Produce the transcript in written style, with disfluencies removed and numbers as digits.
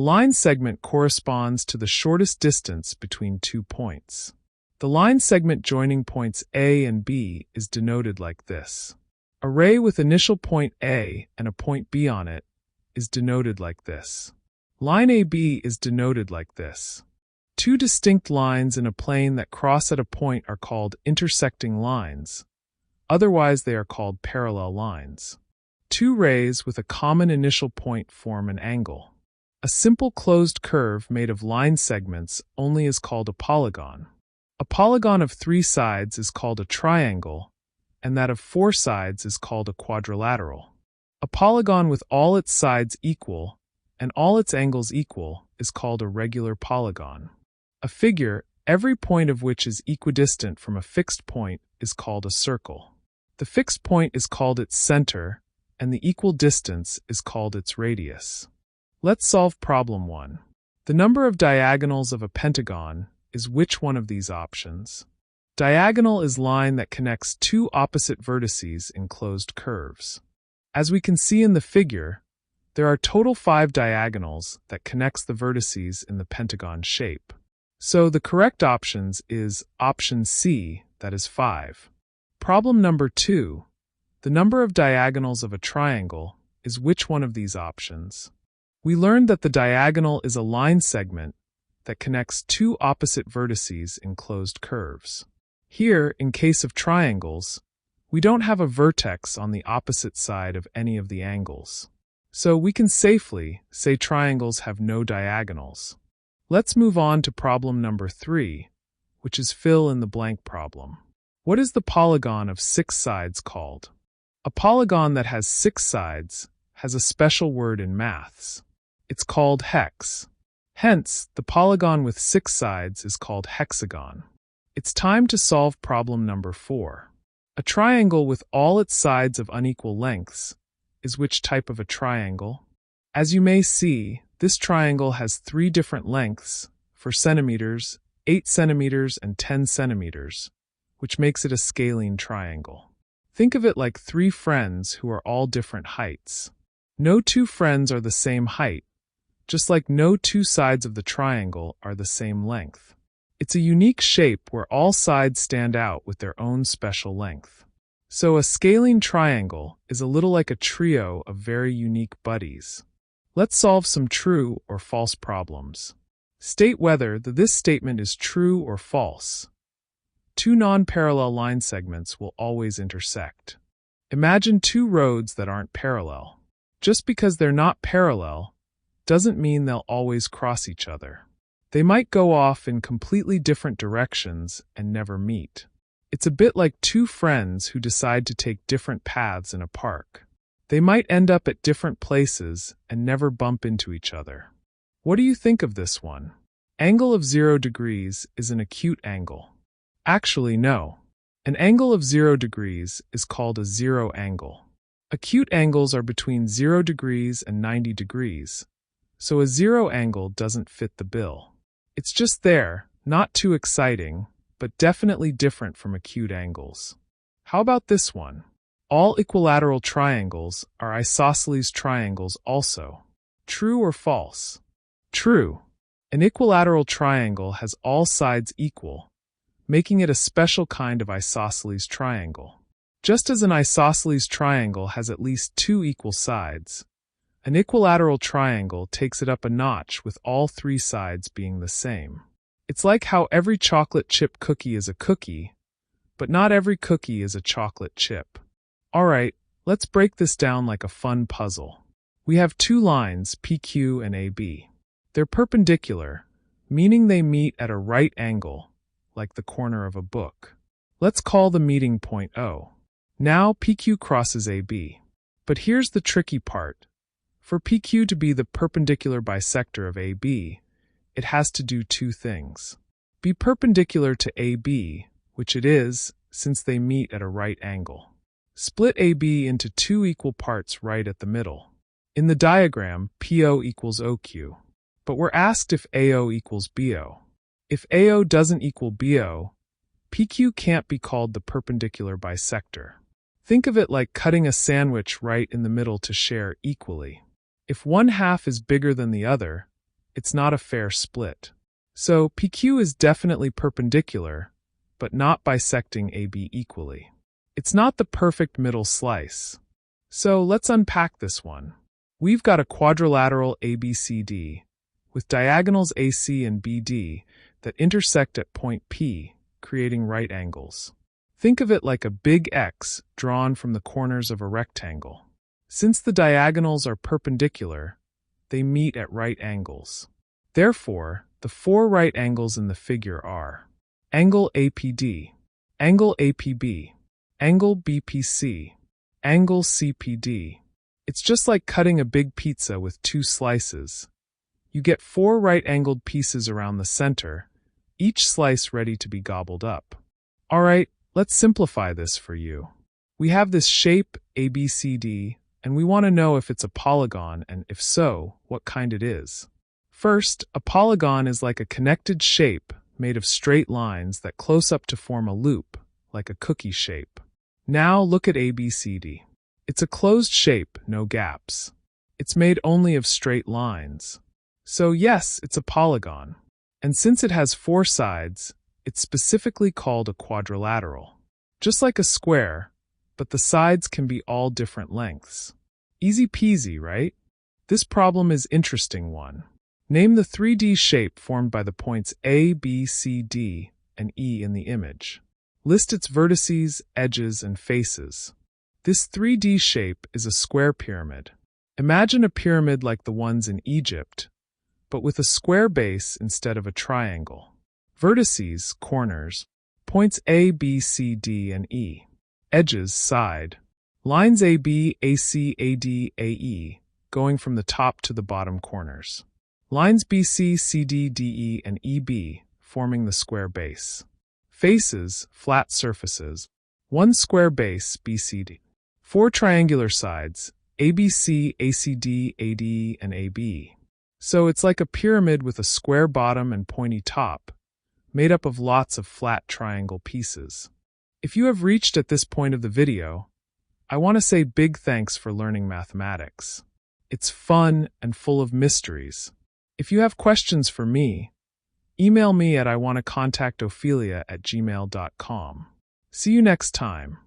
line segment corresponds to the shortest distance between 2 points. The line segment joining points A and B is denoted like this. A ray with initial point A and a point B on it is denoted like this. Line AB is denoted like this. Two distinct lines in a plane that cross at a point are called intersecting lines. Otherwise, they are called parallel lines. Two rays with a common initial point form an angle. A simple closed curve made of line segments only is called a polygon. A polygon of 3 sides is called a triangle, and that of 4 sides is called a quadrilateral. A polygon with all its sides equal and all its angles equal is called a regular polygon. A figure, every point of which is equidistant from a fixed point, is called a circle. The fixed point is called its center, and the equal distance is called its radius. Let's solve problem 1. The number of diagonals of a pentagon is which one of these options? Diagonal is line that connects 2 opposite vertices in closed curves. As we can see in the figure, there are total 5 diagonals that connects the vertices in the pentagon shape. So the correct options is option C, that is 5. Problem number 2. The number of diagonals of a triangle is which one of these options? We learned that the diagonal is a line segment that connects 2 opposite vertices in closed curves. Here, in case of triangles, we don't have a vertex on the opposite side of any of the angles. So we can safely say triangles have no diagonals. Let's move on to problem number 3, which is fill in the blank problem. What is the polygon of 6 sides called? A polygon that has 6 sides has a special word in maths. It's called hex. Hence, the polygon with 6 sides is called hexagon. It's time to solve problem number 4. A triangle with all its sides of unequal lengths is which type of a triangle? As you may see, this triangle has 3 different lengths for centimeters, 8 centimeters, and 10 centimeters, which makes it a scalene triangle. Think of it like 3 friends who are all different heights. No 2 friends are the same height, just like no 2 sides of the triangle are the same length. It's a unique shape where all sides stand out with their own special length. So a scalene triangle is a little like a trio of very unique buddies. Let's solve some true or false problems. State whether this statement is true or false. 2 non-parallel line segments will always intersect. Imagine 2 roads that aren't parallel. Just because they're not parallel doesn't mean they'll always cross each other. They might go off in completely different directions and never meet. It's a bit like 2 friends who decide to take different paths in a park. They might end up at different places and never bump into each other. What do you think of this one? Angle of 0 degrees is an acute angle. Actually, no. An angle of 0 degrees is called a zero angle. Acute angles are between 0 degrees and 90 degrees, so a zero angle doesn't fit the bill. It's just there, not too exciting, but definitely different from acute angles. How about this one? All equilateral triangles are isosceles triangles also. True or false? True. An equilateral triangle has all sides equal, making it a special kind of isosceles triangle. Just as an isosceles triangle has at least 2 equal sides, an equilateral triangle takes it up a notch with all 3 sides being the same. It's like how every chocolate chip cookie is a cookie, but not every cookie is a chocolate chip. Alright, let's break this down like a fun puzzle. We have 2 lines, PQ and AB. They're perpendicular, meaning they meet at a right angle, like the corner of a book. Let's call the meeting point O. Now PQ crosses AB. But here's the tricky part. For PQ to be the perpendicular bisector of AB, it has to do 2 things. Be perpendicular to AB, which it is, since they meet at a right angle. Split AB into 2 equal parts right at the middle. In the diagram, PO equals OQ. But we're asked if AO equals BO. If AO doesn't equal BO, PQ can't be called the perpendicular bisector. Think of it like cutting a sandwich right in the middle to share equally. If one half is bigger than the other, it's not a fair split. So PQ is definitely perpendicular, but not bisecting AB equally. It's not the perfect middle slice. So let's unpack this one. We've got a quadrilateral ABCD with diagonals AC and BD that intersect at point P, creating right angles. Think of it like a big X drawn from the corners of a rectangle. Since the diagonals are perpendicular, they meet at right angles. Therefore, the four right angles in the figure are angle APD, angle APB, angle BPC, angle CPD. It's just like cutting a big pizza with two slices. You get four right-angled pieces around the center, each slice ready to be gobbled up. Alright, let's simplify this for you. We have this shape ABCD, and we want to know if it's a polygon, and if so, what kind it is. First, a polygon is like a connected shape made of straight lines that close up to form a loop, like a cookie shape. Now look at ABCD. It's a closed shape, no gaps. It's made only of straight lines. So yes, it's a polygon. And since it has four sides, it's specifically called a quadrilateral. Just like a square, but the sides can be all different lengths. Easy peasy, right? This problem is an interesting one. Name the 3D shape formed by the points A, B, C, D, and E in the image. List its vertices, edges, and faces. This 3D shape is a square pyramid. Imagine a pyramid like the ones in Egypt, but with a square base instead of a triangle. Vertices, corners, points A, B, C, D, and E. Edges, side. Lines AB, AC, AD, AE, going from the top to the bottom corners. Lines BC, CD, DE, and EB, forming the square base. Faces, flat surfaces. One square base, BCD. Four triangular sides, ABC, ACD, AD, and AB. So it's like a pyramid with a square bottom and pointy top, made up of lots of flat triangle pieces. If you have reached at this point of the video, I want to say big thanks for learning mathematics. It's fun and full of mysteries. If you have questions for me, email me at iwannacontactophelia@gmail.com. See you next time.